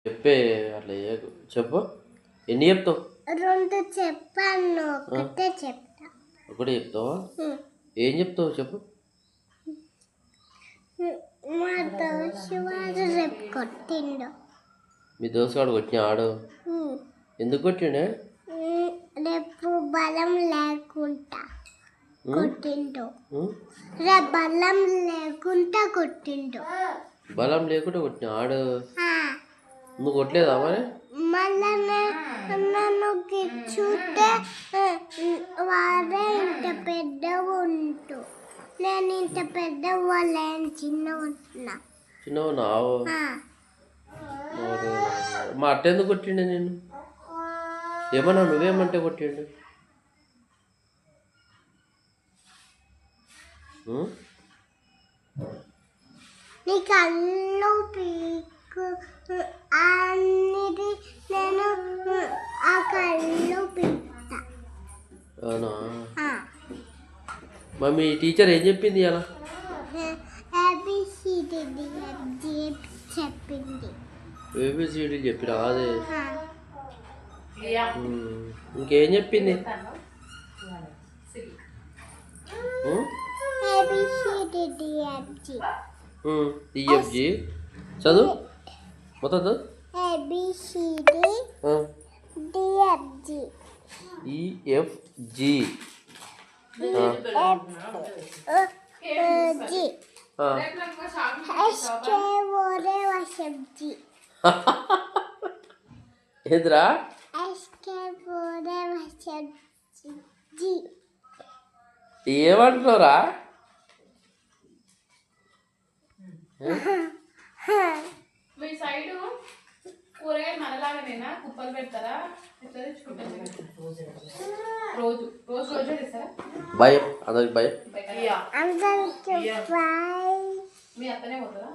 చెప్పే అట్లా చెప్పు. ఎన్ని చెప్తావు? 2 చెప్పాను, ఒకటే చెప్తా. ఒకటే చెప్తావా? ఏం చెప్తావు చెప్పు. మా దోశవాడు రేపు కొట్టిండు. మీ దోశగాడు కొట్టిన ఆడు ఎందుకు కొట్టిండే? రేపు బలం లేకుండా కొట్టిండు. రేపు బలం లేకుండా కొట్టిండు. బలం లేకుండా కొట్టిన ఆడు. నువ్వు కొట్టలేదా మరి? మళ్ళా నన్ను చూస్తే వాడే ఇంత పెద్ద ఉంటూ, నేను ఇంత పెద్ద వాళ్ళని చిన్న ఉంటున్నా. చిన్న ఉన్నావు. మా అట్ట ఎందుకు కొట్టిండే నేను? ఏమన్నా నువ్వేమంటే కొట్టిండు? నీ కళ్ళు పీకు అన్నిటి నేను ఆ కళ్ళు పీకుతా. అవునా? మరి మీ టీచర్ ఏం చెప్పింది అలా? చెప్పింది. ఏబిసిడి చెప్పిరా? అదే ఇంకేం చెప్పింది? ఈఎఫ్జి చదువు మొత్తం చదువు. ఏబిసిడి డిఎఫ్జి ఈఎఫ్జి ఎదురా ఏమంటున్నారా? మీ సైడ్ కూరగాయలు మనలాగానేనా కుప్పలు పెడతారా? రోజు రోజు రోజు చేస్తారా? భయం అందరికి భయం. అందరికి మీ అత్తనే పోతారా?